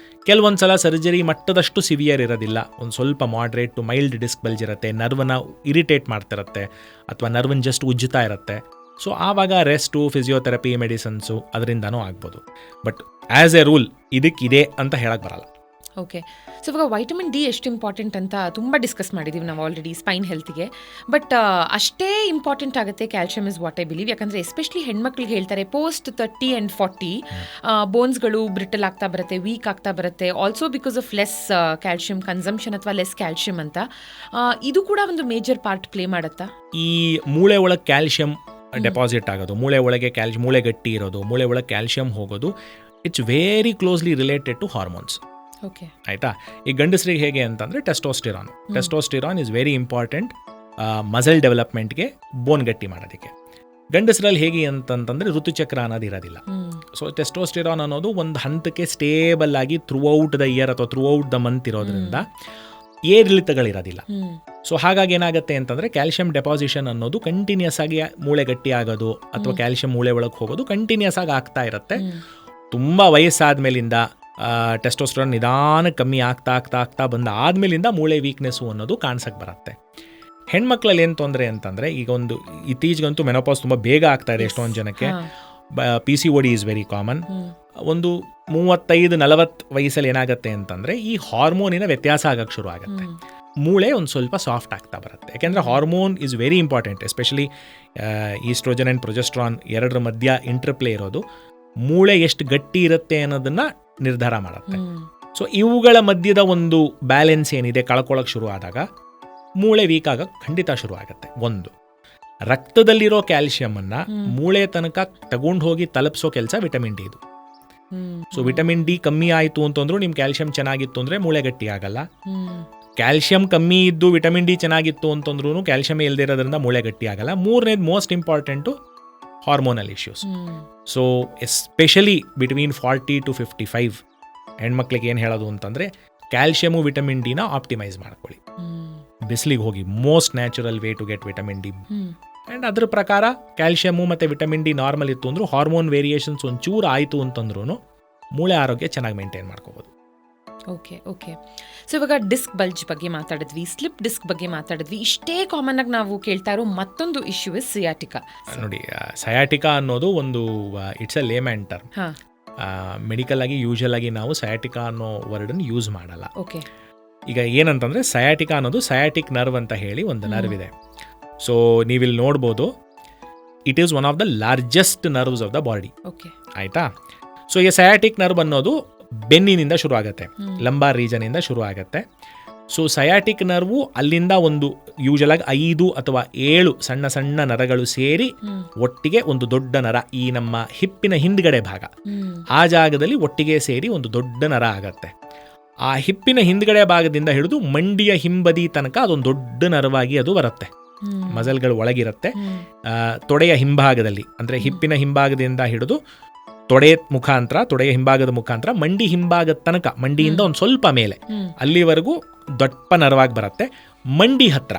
ಕೆಲವೊಂದು ಸಲ ಸರ್ಜರಿ ಮಟ್ಟದಷ್ಟು ಸಿವಿಯರ್ ಇರೋದಿಲ್ಲ, ಒಂದು ಸ್ವಲ್ಪ moderate to mild disc bulge ಇರುತ್ತೆ, ನರ್ವನ್ನ ಇರಿಟೇಟ್ ಮಾಡ್ತಿರುತ್ತೆ ಅಥವಾ ನರ್ವನ್ನ ಜಸ್ಟ್ ಉಜ್ಜುತ್ತಾ ಇರುತ್ತೆ. ಸೊ ಆವಾಗ ರೆಸ್ಟು, ಫಿಸಿಯೋಥೆರಪಿ, ಮೆಡಿಸನ್ಸು ಅದರಿಂದನೂ ಆಗ್ಬೋದು. ಬಟ್ ಆ್ಯಸ್ ಎ ರೂಲ್ ಇದಕ್ಕಿದೆ ಅಂತ ಹೇಳಕ್ಕೆ ಬರಲ್ಲ. ಓಕೆ, ಸೊ ಇವಾಗ ವೈಟಮಿನ್ ಡಿ ಎಷ್ಟು ಇಂಪಾರ್ಟೆಂಟ್ ಅಂತ ತುಂಬ ಡಿಸ್ಕಸ್ ಮಾಡಿದ್ದೀವಿ ನಾವು ಆಲ್ರೆಡಿ ಸ್ಪೈನ್ ಹೆಲ್ತ್ಗೆ. ಬಟ್ ಅಷ್ಟೇ ಇಂಪಾರ್ಟೆಂಟ್ ಆಗುತ್ತೆ calcium is what I believe. ಯಾಕಂದರೆ ಎಸ್ಪೆಷಲಿ ಹೆಣ್ಮಕ್ಳಿಗೆ ಹೇಳ್ತಾರೆ ಪೋಸ್ಟ್ 30 and 40 ಬೋನ್ಸ್ಗಳು ಬ್ರಿಟಲ್ ಆಗ್ತಾ ಬರುತ್ತೆ, ವೀಕ್ ಆಗ್ತಾ ಬರುತ್ತೆ, also because of less calcium consumption ಅಥವಾ ಲೆಸ್ ಕ್ಯಾಲ್ಶಿಯಂ ಅಂತ. ಇದು ಕೂಡ ಒಂದು ಮೇಜರ್ ಪಾರ್ಟ್ ಪ್ಲೇ ಮಾಡುತ್ತಾ? ಈ ಮೂಳೆ ಒಳಗೆ ಕ್ಯಾಲ್ಶಿಯಂ ಡೆಪಾಸಿಟ್ ಆಗೋದು, ಮೂಳೆ ಒಳಗೆ ಮೂಳೆ ಗಟ್ಟಿ ಇರೋದು, ಮೂಳೆ ಒಳಗೆ ಕ್ಯಾಲ್ಶಿಯಂ ಹೋಗೋದು, it's very closely related to hormones. Okay, ಆಯಿತಾ. ಈ ಗಂಡಸರಿಗೆ ಹೇಗೆ ಅಂತಂದರೆ testosterone is very important muscle ಡೆವಲಪ್ಮೆಂಟ್ಗೆ, ಬೋನ್ ಗಟ್ಟಿ ಮಾಡೋದಕ್ಕೆ. ಗಂಡಸರಲ್ಲಿ ಹೇಗೆ ಅಂತಂತಂದರೆ ಋತುಚಕ್ರ ಅನ್ನೋದು ಇರೋದಿಲ್ಲ. ಸೊ ಟೆಸ್ಟೋಸ್ಟಿರಾನ್ ಅನ್ನೋದು ಒಂದು ಹಂತಕ್ಕೆ ಸ್ಟೇಬಲ್ ಆಗಿ ಥ್ರೂ ಔಟ್ ದ ಇಯರ್ ಅಥವಾ ಥ್ರೂ ಔಟ್ ದ ಮಂತ್ ಇರೋದ್ರಿಂದ ಏರಿಳಿತಗಳಿರೋದಿಲ್ಲ. ಸೊ ಹಾಗಾಗಿ ಏನಾಗುತ್ತೆ ಅಂತಂದರೆ ಕ್ಯಾಲ್ಶಿಯಂ ಡೆಪಾಸಿಷನ್ ಅನ್ನೋದು ಕಂಟಿನ್ಯೂಸ್ ಆಗಿ ಮೂಳೆ ಗಟ್ಟಿ ಆಗೋದು ಅಥವಾ ಕ್ಯಾಲ್ಶಿಯಂ ಮೂಳೆ ಒಳಗೆ ಹೋಗೋದು ಕಂಟಿನ್ಯೂಸ್ ಆಗಿ ಆಗ್ತಾ ಇರುತ್ತೆ. ತುಂಬ ವಯಸ್ಸಾದ ಮೇಲಿಂದ ಟೆಸ್ಟೋಸ್ಟೆರಾನ್ ನಿಧಾನ ಕಮ್ಮಿ ಆಗ್ತಾ ಬಂದ ಆದಮೇಲಿಂದ ಮೂಳೆ ವೀಕ್ನೆಸ್ಸು ಅನ್ನೋದು ಕಾಣಿಸಕ್ಕೆ ಬರುತ್ತೆ. ಹೆಣ್ಮಕ್ಳಲ್ಲಿ ಏನು ತೊಂದರೆ ಅಂತಂದರೆ, ಈಗ ಒಂದು ಇತ್ತೀಚೆಗಂತೂ ಮೆನೋಪಾಸ್ ತುಂಬ ಬೇಗ ಆಗ್ತಾ ಇದೆ ಎಷ್ಟೊಂದು ಜನಕ್ಕೆ. PCOD is very common. ಒಂದು 35-40 ವಯಸ್ಸಲ್ಲಿ ಏನಾಗುತ್ತೆ ಅಂತಂದರೆ ಈ ಹಾರ್ಮೋನಿನ ವ್ಯತ್ಯಾಸ ಆಗಕ್ಕೆ ಶುರು ಆಗುತ್ತೆ, ಮೂಳೆ ಒಂದು ಸ್ವಲ್ಪ ಸಾಫ್ಟ್ ಆಗ್ತಾ ಬರುತ್ತೆ. ಯಾಕೆಂದರೆ hormone is very important, especially oestrogen and progesterone ಎರಡರ ಮಧ್ಯ ಇಂಟರ್ಪ್ಲೇ ಇರೋದು ಮೂಳೆ ಎಷ್ಟು ಗಟ್ಟಿ ಇರುತ್ತೆ ಅನ್ನೋದನ್ನು ನಿರ್ಧಾರ ಮಾಡುತ್ತೆ. ಸೊ ಇವುಗಳ ಮಧ್ಯದ ಒಂದು ಬ್ಯಾಲೆನ್ಸ್ ಏನಿದೆ ಕಳ್ಕೊಳ್ಳೋಕೆ ಶುರು ಆದಾಗ ಮೂಳೆ ವೀಕ್ ಆಗಕ್ಕೆ ಖಂಡಿತ ಶುರು ಆಗುತ್ತೆ. ಒಂದು, ರಕ್ತದಲ್ಲಿರೋ ಕ್ಯಾಲ್ಶಿಯಮನ್ನು ಮೂಳೆ ತನಕ ತಗೊಂಡು ಹೋಗಿ ತಲುಪಿಸೋ ಕೆಲಸ ವಿಟಮಿನ್ ಡಿ ಇದು. ಸೊ ವಿಟಮಿನ್ ಡಿ ಕಮ್ಮಿ ಆಯಿತು ಅಂತಂದ್ರೂ ನಿಮ್ಮ ಕ್ಯಾಲ್ಶಿಯಂ ಚೆನ್ನಾಗಿತ್ತು ಅಂದರೆ ಮೂಳೆ ಗಟ್ಟಿ ಆಗಲ್ಲ. ಕ್ಯಾಲ್ಶಿಯಂ ಕಮ್ಮಿ ಇದ್ದು ವಿಟಮಿನ್ ಡಿ ಚೆನ್ನಾಗಿತ್ತು ಅಂತಂದ್ರೂ ಕ್ಯಾಲ್ಶಿಯಂ ಇಲ್ಲದೆ ಇರೋದ್ರಿಂದ ಮೂಳೆ ಗಟ್ಟಿ ಆಗಲ್ಲ. ಮೂರನೇದು most important hormonal issues. So especially between 40 to 55 ಹೆಣ್ಮಕ್ಳಿಗೆ ಏನು ಹೇಳೋದು ಅಂತಂದರೆ ಕ್ಯಾಲ್ಶಿಯಮು ವಿಟಮಿನ್ ಡಿನ ಆಪ್ಟಿಮೈಸ್ ಮಾಡ್ಕೊಳ್ಳಿ. ಬಿಸಿಲಿಗೆ ಹೋಗಿ, most natural way to get vitamin D. And ಅದ್ರ ಪ್ರಕಾರ ಕ್ಯಾಲ್ಶಿಯಮು ಮತ್ತು ವಿಟಮಿನ್ ಡಿ ನಾರ್ಮಲ್ ಇತ್ತು ಅಂದರೂ ಹಾರ್ಮೋನ್ ವೇರಿಯೇಷನ್ಸ್ ಒಂಚೂರು ಆಯಿತು ಅಂತಂದ್ರೂ ಮೂಳೆ ಆರೋಗ್ಯ ಚೆನ್ನಾಗಿ ಮೇಂಟೈನ್ ಮಾಡ್ಕೋಬೋದು. ಓಕೆ. ಸೊ ಇವಾಗ ಡಿಸ್ಕ್ ಬಲ್ಜ್ ಬಗ್ಗೆ ಮಾತಾಡಿದ್ವಿ, ಸ್ಲಿಪ್ ಡಿಸ್ಕ್ ಬಗ್ಗೆ ಮಾತಾಡಿದ್ವಿ. ಇಷ್ಟೇ ಕಾಮನ್ ಆಗಿ ನಾವು ಕೇಳ್ತಾ ಇರೋ ಮತ್ತೊಂದು ಇಶ್ಯೂ ಇಸ್ ಸಿಯಾಟಿಕಾ. ನೋಡಿ, ಸಯಾಟಿಕಾ ಅನ್ನೋದು ಒಂದು it's a Lehman term. Medical ಆಗಿ ಯೂಶಲ್ ಆಗಿ ನಾವು ಸಯಾಟಿಕಾ ಅನ್ನೋ ವರ್ಡನ್ನು ಯೂಸ್ ಮಾಡಲ್ಲ. ಓಕೆ. ಈಗ ಏನಂತಂದರೆ ಸಯಾಟಿಕಾ ಅನ್ನೋದು ಸಯಾಟಿಕ್ ನರ್ವ್ ಅಂತ ಹೇಳಿ ಒಂದು ನರ್ವ್ ಇದೆ. ಸೊ ನೀವಿಲ್ಲಿ ನೋಡ್ಬೋದು, it is one of the largest nerves of the body. Okay, ಆಯಿತಾ. ಸೊ ಈ ಸಯಾಟಿಕ್ ನರ್ವ್ ಅನ್ನೋದು ಬೆನ್ನಿನಿಂದ ಶುರು ಆಗುತ್ತೆ, ಲಂಬಾರ್ ರೀಜನಿಂದ ಶುರು ಆಗುತ್ತೆ. ಸೊ ಸಯಾಟಿಕ್ ನರ್ವು ಅಲ್ಲಿಂದ ಒಂದು ಯೂಶಲ್ ಆಗಿ 5 ಅಥವಾ 7 ಸಣ್ಣ ಸಣ್ಣ ನರಗಳು ಸೇರಿ ಒಟ್ಟಿಗೆ ಒಂದು ದೊಡ್ಡ ನರ, ಈ ನಮ್ಮ ಹಿಪ್ಪಿನ ಹಿಂದ್ಗಡೆ ಭಾಗ, ಆ ಜಾಗದಲ್ಲಿ ಒಟ್ಟಿಗೆ ಸೇರಿ ಒಂದು ದೊಡ್ಡ ನರ ಆಗತ್ತೆ. ಆ ಹಿಪ್ಪಿನ ಹಿಂದ್ಗಡೆ ಭಾಗದಿಂದ ಹಿಡಿದು ಮಂಡಿಯ ಹಿಂಬದಿ ತನಕ ಅದೊಂದು ದೊಡ್ಡ ನರವಾಗಿ ಅದು ಬರುತ್ತೆ. ಮಸಲ್ಗಳು ಒಳಗಿರುತ್ತೆ. ತೊಡೆಯ ಹಿಂಭಾಗದಲ್ಲಿ ಅಂದರೆ ಹಿಪ್ಪಿನ ಹಿಂಭಾಗದಿಂದ ಹಿಡಿದು ತೊಡೆಯ ಹಿಂಭಾಗದ ಮುಖಾಂತರ ಮಂಡಿ ಹಿಂಭಾಗದ ತನಕ, ಮಂಡಿಯಿಂದ ಒಂದು ಸ್ವಲ್ಪ ಮೇಲೆ ಅಲ್ಲಿವರೆಗೂ ದೊಡ್ಡ ನರವಾಗಿ ಬರುತ್ತೆ. ಮಂಡಿ ಹತ್ರ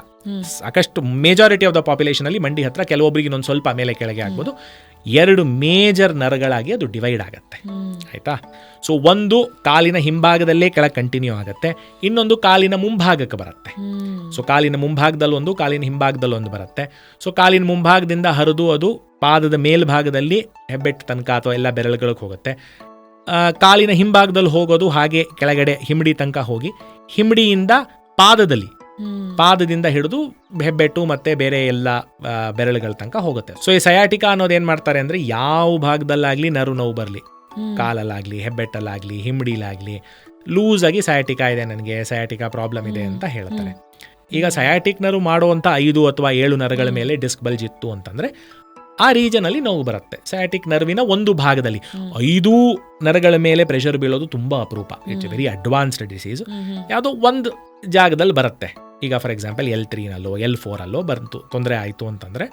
ಸಾಕಷ್ಟು ಮೇಜಾರಿಟಿ ಆಫ್ ದ ಪಾಪ್ಯುಲೇಷನ್ ಅಲ್ಲಿ ಮಂಡಿ ಹತ್ರ, ಕೆಲವೊಬ್ಬರಿಗೆ ಇನ್ನೊಂದು ಸ್ವಲ್ಪ ಮೇಲೆ ಕೆಳಗೆ ಆಗ್ಬೋದು, 2 ಮೇಜರ್ ನರಗಳಾಗಿ ಅದು ಡಿವೈಡ್ ಆಗುತ್ತೆ. ಆಯ್ತಾ. ಸೊ ಒಂದು ಕಾಲಿನ ಹಿಂಭಾಗದಲ್ಲೇ ಕೆಳಗೆ ಕಂಟಿನ್ಯೂ ಆಗುತ್ತೆ, ಇನ್ನೊಂದು ಕಾಲಿನ ಮುಂಭಾಗಕ್ಕೆ ಬರುತ್ತೆ. ಸೊ ಕಾಲಿನ ಮುಂಭಾಗದಲ್ಲಿ ಒಂದು, ಕಾಲಿನ ಹಿಂಭಾಗದಲ್ಲಿ ಒಂದು ಬರುತ್ತೆ. ಸೊ ಕಾಲಿನ ಮುಂಭಾಗದಿಂದ ಹರಿದು ಅದು ಪಾದದ ಮೇಲ್ಭಾಗದಲ್ಲಿ ಹೆಬ್ಬೆಟ್ಟು ತನಕ ಅಥವಾ ಎಲ್ಲ ಬೆರಳುಗಳಿಗೆ ಹೋಗುತ್ತೆ. ಕಾಲಿನ ಹಿಂಭಾಗದಲ್ಲಿ ಹೋಗೋದು ಹಾಗೆ ಕೆಳಗಡೆ ಹಿಮ್ಮಡಿ ತನಕ ಹೋಗಿ, ಹಿಮ್ಮಡಿಯಿಂದ ಪಾದದಲ್ಲಿ ಪಾದದಿಂದ ಹಿಡಿದು ಹೆಬ್ಬೆಟ್ಟು ಮತ್ತು ಬೇರೆ ಎಲ್ಲ ಬೆರಳುಗಳ ತನಕ ಹೋಗುತ್ತೆ. ಸೊ ಈ ಸಯಾಟಿಕಾ ಅನ್ನೋದು ಏನು ಮಾಡ್ತಾರೆ ಅಂದರೆ, ಯಾವ ಭಾಗದಲ್ಲಾಗಲಿ ನೋವು ಬರಲಿ, ಕಾಲಲ್ಲಾಗಲಿ, ಹೆಬ್ಬೆಟ್ಟಲ್ಲಾಗಲಿ, ಹಿಂಬಡಿಲಾಗಲಿ, ಲೂಸಾಗಿ ಸಯಾಟಿಕಾ ಇದೆ, ನನಗೆ ಸಯಾಟಿಕಾ ಪ್ರಾಬ್ಲಮ್ ಇದೆ ಅಂತ ಹೇಳ್ತಾರೆ. ಈಗ ಸಯಾಟಿಕ್ ನರ್ವ್ ಮಾಡುವಂಥ 5 ಅಥವಾ 7 ನರಗಳ ಮೇಲೆ ಡಿಸ್ಕ್ ಬಲ್ಜ್ ಇತ್ತು ಅಂತಂದರೆ ಆ ರೀಜನಲ್ಲಿ ನೋವು ಬರುತ್ತೆ. ಸಯಾಟಿಕ್ ನರ್ವಿನ ಒಂದು ಭಾಗದಲ್ಲಿ 5 ನರಗಳ ಮೇಲೆ ಪ್ರೆಷರ್ ಬೀಳೋದು ತುಂಬ ಅಪರೂಪ. It's very advanced disease. ಯಾವುದೋ ಒಂದು ಜಾಗದಲ್ಲಿ ಬರುತ್ತೆ. ಈಗ ಫಾರ್ ಎಕ್ಸಾಂಪಲ್ L3ನಲ್ಲೋ L4ಅಲ್ಲೋ ಬಂತು ತೊಂದರೆ ಆಯಿತು ಅಂತಂದರೆ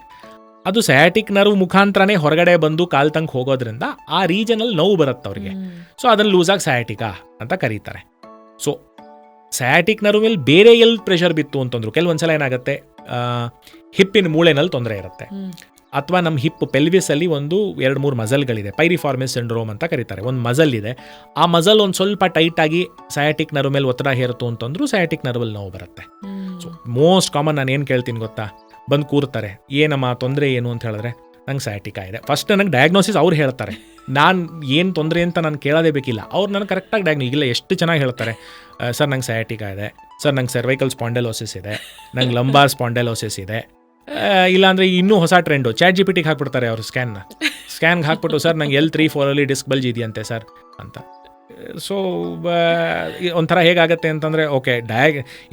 ಅದು ಸಯಾಟಿಕ್ ನರ್ವ್ ಮುಖಾಂತರನೇ ಹೊರಗಡೆ ಬಂದು ಕಾಲ್ ತನಕ ಹೋಗೋದ್ರಿಂದ ಆ ರೀಜನಲ್ಲಿ ನೋವು ಬರುತ್ತೆ ಅವ್ರಿಗೆ. ಸೊ ಅದನ್ನು ಲೂಸಾಗಿ ಸಯಾಟಿಕಾ ಅಂತ ಕರೀತಾರೆ. ಸೊ ಸಯಾಟಿಕ್ ನರ್ವ್ ಮೇಲೆ ಬೇರೆ ಎಲ್ಲಿ ಪ್ರೆಷರ್ ಬಿತ್ತು ಅಂತಂದ್ರು ಕೆಲವೊಂದ್ಸಲ ಏನಾಗುತ್ತೆ, ಹಿಪ್ಪಿನ ಮೂಳೆನಲ್ಲಿ ತೊಂದರೆ ಇರುತ್ತೆ, ಅಥವಾ ನಮ್ಮ ಹಿಪ್ ಪೆಲ್ವಿಸಲ್ಲಿ 1-2-3 ಮಸಲ್ಗಳಿದೆ, ಪೈರಿಫಾರ್ಮಿಸ್ ಸಿಂಡ್ರೋಮ್ ಅಂತ ಕರೀತಾರೆ. ಒಂದು ಮಸಲ್ ಇದೆ, ಆ ಮಸಲ್ ಒಂದು ಸ್ವಲ್ಪ ಟೈಟಾಗಿ ಸಯಾಟಿಕ್ ನರ್ವ್ ಮೇಲೆ ಒತ್ತಡ ಹೇರುತ್ತು ಅಂತಂದ್ರು ಸಯಾಟಿಕ್ ನರ್ವಲ್ಲಿ ನೋವು ಬರುತ್ತೆ. ಸೊ ಮೋಸ್ಟ್ ಕಾಮನ್ ನಾನು ಏನು ಕೇಳ್ತೀನಿ ಗೊತ್ತಾ, ಬಂದು ಕೂರ್ತಾರೆ, ಏನಮ್ಮ ತೊಂದರೆ ಏನು ಅಂತ ಹೇಳಿದ್ರೆ ನಂಗೆ ಸಯಾಟಿಕಾ ಇದೆ. ಫಸ್ಟ್ ನನಗೆ ಡಯಾಗ್ನೋಸಿಸ್ ಅವ್ರು ಹೇಳ್ತಾರೆ, ನಾನು ಏನು ತೊಂದರೆ ಅಂತ ನಾನು ಕೇಳೋದೇ ಬೇಕಿಲ್ಲ, ಅವ್ರು ನನಗೆ ಕರೆಕ್ಟಾಗಿ ಈಗಿಲ್ಲ ಎಷ್ಟು ಚೆನ್ನಾಗಿ ಹೇಳ್ತಾರೆ. ಸರ್ ನಂಗೆ ಸಯಾಟಿಕಾ ಇದೆ, ಸರ್ ನಂಗೆ ಸರ್ವೈಕಲ್ ಸ್ಪಾಂಡೆಲೋಸಿಸ್ ಇದೆ, ನಂಗೆ ಲಂಬಾರ್ ಸ್ಪಾಂಡೆಲೋಸಿಸ್ ಇದೆ, ಇಲ್ಲಾಂದರೆ ಇನ್ನೂ ಹೊಸ ಟ್ರೆಂಡು ChatGPT ಹಾಕ್ಬಿಡ್ತಾರೆ ಅವರು ಸ್ಕ್ಯಾನ್ಗೆ ಹಾಕ್ಬಿಟ್ಟು, ಸರ್ ನಂಗೆ L3-4 ಡಿಸ್ಕ್ ಬಲ್ಜ್ ಇದೆಯಂತೆ ಸರ್ ಅಂತ. ಸೊ ಒಂಥರ ಹೇಗಾಗತ್ತೆ ಅಂತಂದರೆ, ಓಕೆ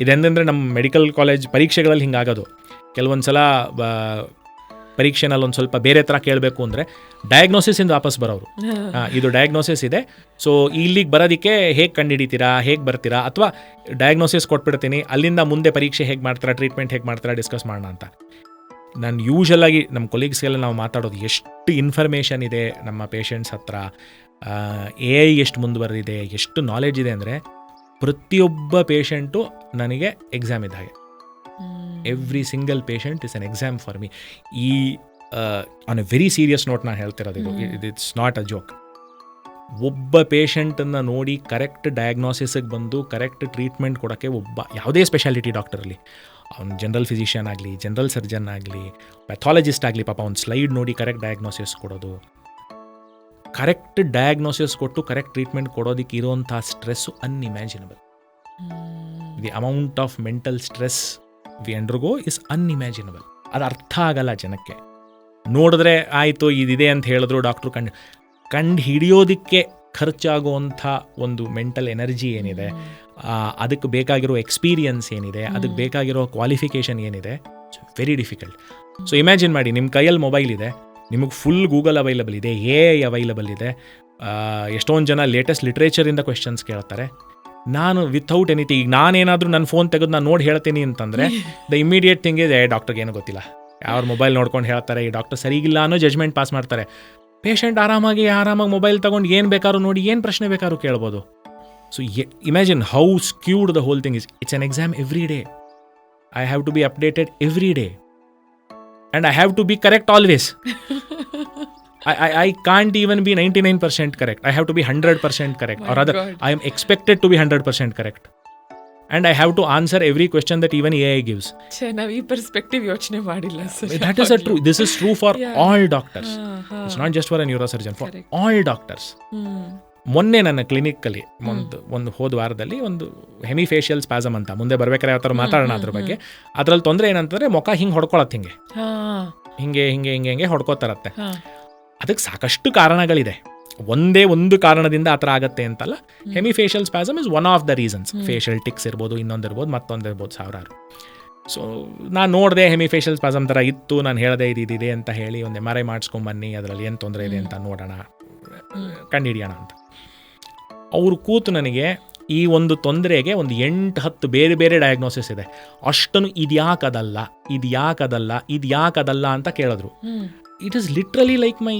ಇದೆಂದರೆ ನಮ್ಮ ಮೆಡಿಕಲ್ ಕಾಲೇಜ್ ಪರೀಕ್ಷೆಗಳಲ್ಲಿ ಹಿಂಗಾಗೋದು. ಕೆಲವೊಂದು ಸಲ ಪರೀಕ್ಷೆನಲ್ಲಿ ಒಂದು ಸ್ವಲ್ಪ ಬೇರೆ ಥರ ಕೇಳಬೇಕು ಅಂದರೆ ಡಯಾಗ್ನೋಸಿಸಿಂದ ವಾಪಸ್ ಬರೋರು, ಇದು ಡಯಾಗ್ನೋಸಿಸ್ ಇದೆ, ಸೊ ಇಲ್ಲಿಗೆ ಬರೋದಕ್ಕೆ ಹೇಗೆ ಕಂಡುಹಿಡಿತೀರಾ, ಹೇಗೆ ಬರ್ತೀರಾ, ಅಥವಾ ಡಯಾಗ್ನೋಸಿಸ್ ಕೊಟ್ಬಿಡ್ತೀನಿ, ಅಲ್ಲಿಂದ ಮುಂದೆ ಪರೀಕ್ಷೆ ಹೇಗೆ ಮಾಡ್ತೀರಾ, ಟ್ರೀಟ್ಮೆಂಟ್ ಹೇಗೆ ಮಾಡ್ತೀರಾ ಡಿಸ್ಕಸ್ ಮಾಡೋಣ ಅಂತ. ನಾನು ಯೂಶಲಾಗಿ ನಮ್ಮ ಕೊಲೀಗ್ಸ್ಗೆಲ್ಲ ನಾವು ಮಾತಾಡೋದು, ಎಷ್ಟು ಇನ್ಫಾರ್ಮೇಷನ್ ಇದೆ ನಮ್ಮ ಪೇಷಂಟ್ಸ್ ಹತ್ರ, AI ಎಷ್ಟು ಮುಂದುವರೆದಿದೆ, ಎಷ್ಟು ನಾಲೆಡ್ಜ್ ಇದೆ ಅಂದರೆ ಪ್ರತಿಯೊಬ್ಬ ಪೇಷಂಟು ನನಗೆ ಎಕ್ಸಾಮ್ ಇದ್ದ ಹಾಗೆ. Every single patient is an exam for me. ಈ on a very serious note ನಾನು ಹೇಳ್ತಿರೋದು, ಇಟ್ಸ್ ನಾಟ್ ಅ ಜೋಕ್. ಒಬ್ಬ ಪೇಷಂಟನ್ನು ನೋಡಿ ಕರೆಕ್ಟ್ ಡಯಾಗ್ನೋಸಿಸ್ಗೆ ಬಂದು ಕರೆಕ್ಟ್ ಟ್ರೀಟ್ಮೆಂಟ್ ಕೊಡೋಕ್ಕೆ ಯಾವುದೇ ಸ್ಪೆಷಾಲಿಟಿ ಡಾಕ್ಟರಲ್ಲಿ, ಅವ್ನು ಜನರಲ್ ಫಿಸಿಷಿಯನ್ ಆಗಲಿ, ಜನರಲ್ ಸರ್ಜನ್ ಆಗಲಿ, ಪ್ಯಾಥಾಲಜಿಸ್ಟ್ ಆಗಲಿ, ಪಾಪ ಅವ್ನು ಸ್ಲೈಡ್ ನೋಡಿ ಕರೆಕ್ಟ್ ಡಯಾಗ್ನೋಸಿಸ್ ಕೊಡೋದು, ಕರೆಕ್ಟ್ ಡಯಾಗ್ನೋಸಿಸ್ ಕೊಟ್ಟು ಕರೆಕ್ಟ್ ಟ್ರೀಟ್ಮೆಂಟ್ ಕೊಡೋದಕ್ಕೆ ಇರೋಂಥ stress unimaginable. The amount of mental stress we undergo is unimaginable. ಅದು ಅರ್ಥ ಆಗಲ್ಲ ಜನಕ್ಕೆ. ನೋಡಿದ್ರೆ ಆಯಿತು ಇದಿದೆ ಅಂತ ಹೇಳಿದ್ರು ಡಾಕ್ಟ್ರು ಕಂಡು ಹಿಡಿಯೋದಕ್ಕೆ ಖರ್ಚಾಗುವಂಥ ಒಂದು ಮೆಂಟಲ್ ಎನರ್ಜಿ ಏನಿದೆ, ಅದಕ್ಕೆ ಬೇಕಾಗಿರೋ ಎಕ್ಸ್ಪೀರಿಯನ್ಸ್ ಏನಿದೆ, ಅದಕ್ಕೆ ಬೇಕಾಗಿರೋ ಕ್ವಾಲಿಫಿಕೇಷನ್ ಏನಿದೆ, it's very difficult. So imagine ಮಾಡಿ, ನಿಮ್ಮ ಕೈಯಲ್ಲಿ ಮೊಬೈಲ್ ಇದೆ, ನಿಮಗೆ ಫುಲ್ ಗೂಗಲ್ ಅವೈಲಬಲ್ ಇದೆ, AI ಅವೈಲಬಲ್ ಇದೆ, ಎಷ್ಟೊಂದು ಜನ ಲೇಟೆಸ್ಟ್ ಲಿಟ್ರೇಚರಿಂದ ಕ್ವೆಶನ್ಸ್ ಕೇಳ್ತಾರೆ. ನಾನು ವಿಥೌಟ್ ಎನಿಥಿಂಗ್, ಈಗ ನಾನೇನಾದರೂ ನನ್ನ ಫೋನ್ ತೆಗೆದು ನಾನು ನೋಡಿ ಹೇಳ್ತೀನಿ ಅಂತಂದರೆ ದ ಇಮಿಡಿಯೇಟ್ ಥಿಂಗ್ ಇದೆ, ಡಾಕ್ಟರ್ಗೆ ಏನೂ ಗೊತ್ತಿಲ್ಲ, ಅವ್ರ ಮೊಬೈಲ್ ನೋಡ್ಕೊಂಡು ಹೇಳ್ತಾರೆ, ಈ ಡಾಕ್ಟರ್ ಸರಿಗಿಲ್ಲ ಅನ್ನೋ ಜಜ್ಮೆಂಟ್ ಪಾಸ್ ಮಾಡ್ತಾರೆ. ಪೇಷಂಟ್ ಆರಾಮಾಗಿ ಮೊಬೈಲ್ ತೊಗೊಂಡು ಏನು ಬೇಕಾದ್ರೂ ನೋಡಿ, ಏನು ಪ್ರಶ್ನೆ ಬೇಕಾದ್ರೂ ಕೇಳ್ಬೋದು. So imagine how skewed the whole thing is. It's an exam every day. I have to be updated every day and I have to be correct always. I can't even be 99% correct. I have to be 100% correct. Or rather, I am expected to be 100% correct. And I have to answer every question that even AI gives. ನಾವು ಈ perspective ಯೋಚನೆ ಮಾಡಿಲ್ಲ sir. That is true. This is true for all doctors. It's not just for a neurosurgeon. For all doctors. ಮೊನ್ನೆ ನನ್ನ ಕ್ಲಿನಿಕ್ಕಲ್ಲಿ ಒಂದು ಹೋದ ವಾರದಲ್ಲಿ ಒಂದು ಹೆಮಿಫೇಶಿಯಲ್ ಸ್ಪಾಸಮ್ ಅಂತ, ಮುಂದೆ ಬರ್ಬೇಕಾದ್ರೆ ಯಾವ ಥರ ಮಾತಾಡೋಣ ಅದ್ರ ಬಗ್ಗೆ. ಅದರಲ್ಲಿ ತೊಂದರೆ ಏನಂತಂದರೆ ಮುಖ ಹಿಂಗೆ ಹೊಡ್ಕೊಳತ್ತೆ, ಹಿಂಗೆ ಹಿಂಗೆ ಹಿಂಗೆ ಹಿಂಗೆ ಹೊಡ್ಕೋತಾರತ್ತೆ. ಅದಕ್ಕೆ ಸಾಕಷ್ಟು ಕಾರಣಗಳಿದೆ, ಒಂದೇ ಒಂದು ಕಾರಣದಿಂದ ಆ ಥರ ಆಗತ್ತೆ ಅಂತಲ್ಲ. Hemifacial spasm is one of the reasons. Facial tics ಇರ್ಬೋದು, ಇನ್ನೊಂದಿರ್ಬೋದು, ಮತ್ತೊಂದಿರ್ಬೋದು, ಸಾವಿರಾರು. ಸೊ ನಾನು ನೋಡಿದೆ ಹೆಮಿಫೇಶಿಯಲ್ ಸ್ಪಾಸಮ್ ಥರ ಇತ್ತು, ನಾನು ಹೇಳಿದೆ ಇದಿದೆ ಅಂತ ಹೇಳಿ ಒಂದು MRI ಮಾಡಿಸ್ಕೊಂಬನ್ನಿ, ಅದರಲ್ಲಿ ಏನು ತೊಂದರೆ ಇದೆ ಅಂತ ನೋಡೋಣ, ಕಂಡುಹಿಡಿಯೋಣ ಅಂತ. ಅವರು ಕೂತು ನನಗೆ ಈ ಒಂದು ತೊಂದರೆಗೆ ಒಂದು 8-10 ಬೇರೆ ಬೇರೆ ಡಯಾಗ್ನೋಸಿಸ್ ಇದೆ, ಅಷ್ಟನ್ನು ಇದ್ಯಾಕದಲ್ಲ ಇದ್ಯಾಕದಲ್ಲ ಇದ್ಯಾಕದಲ್ಲ ಅಂತ ಕೇಳಿದ್ರು. It is literally like my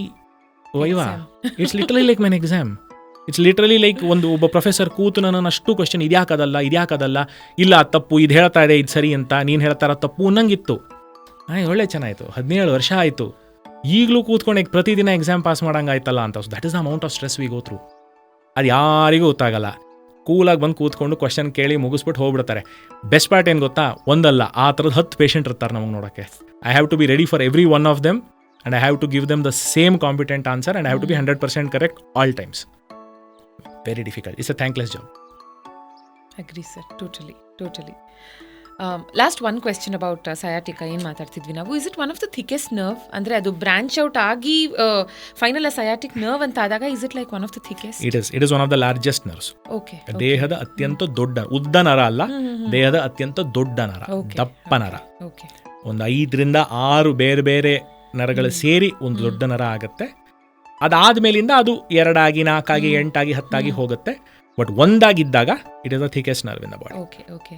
viva. It's literally like my exam. It's literally like ಒಬ್ಬ ಪ್ರೊಫೆಸರ್ ಕೂತು ನನ್ನ ಅಷ್ಟು ಕ್ವಶನ್, ಇದ್ಯಾಕದಲ್ಲ, ಇಲ್ಲ ತಪ್ಪು, ಇದು ಹೇಳ್ತಾ ಇದೆ, ಇದು ಸರಿ ಅಂತ, ನೀನು ಹೇಳ್ತಾರ ತಪ್ಪು ಅನ್ನಂಗಿತ್ತು. ಒಳ್ಳೆ ಚೆನ್ನಾಯಿತು, 17 ವರ್ಷ ಆಯಿತು, ಈಗಲೂ ಕೂತ್ಕೊಂಡು ಪ್ರತಿದಿನ ಎಕ್ಸಾಮ್ ಪಾಸ್ ಮಾಡೋಂಗಾಯ್ತಲ್ಲ ಅಂತ. That is the amount of stress we go through. ಅದು ಯಾರಿಗೂ ಗೊತ್ತಾಗಲ್ಲ. ಕೂಲಾಗಿ ಬಂದು ಕೂತ್ಕೊಂಡು ಕ್ವಶನ್ ಕೇಳಿ ಮುಗಿಸ್ಬಿಟ್ಟು ಹೋಗ್ಬಿಡ್ತಾರೆ. ಬೆಸ್ಟ್ ಪಾರ್ಟ್ ಏನು ಗೊತ್ತಾ, ಒಂದಲ್ಲ ಆ ಥರದ್ದು 10 ಪೇಷಂಟ್ ಇರ್ತಾರೆ ನಮಗೆ ನೋಡೋಕ್ಕೆ. I have to be ready for every one of them. And I have to give them the same competent answer, and I have to be 100% correct all times. Very difficult. It's a thankless job. Agree, sir. Totally. Last one question about sciatica ಏನು ಮಾತಾಡ್ತಿದ್ವಿ ನಾವು. Is it one of the thickest nerve? ಅಂದರೆ ಅದು branch out ಆಗಿ final sciatic nerve ಅಂತ ಆದಾಗ is it like one of the thickest? It is one of the largest nerves. Okay. ದೇಹದ ಅತ್ಯಂತ ದೊಡ್ಡ, ಉದ್ದ ನರ ಅಲ್ಲ, ದೇಹದ ಅತ್ಯಂತ ದೊಡ್ಡ ನರ, ದಪ್ಪ ನರ. ಓಕೆ. ಒಂದು 5 ರಿಂದ 6 ಬೇರೆ ಬೇರೆ ನರಗಳು ಸೇರಿ ಒಂದು ದೊಡ್ಡ ನರ ಆಗುತ್ತೆ. ಅದಾದ್ಮೇಲಿಂದ ಅದು 2 ಆಗಿ 4 ಆಗಿ 8 ಆಗಿ 10 ಆಗಿ ಹೋಗುತ್ತೆ. ಬಟ್ ಒಂದಾಗಿದ್ದಾಗ it is the thickest nerve in the body. Okay okay.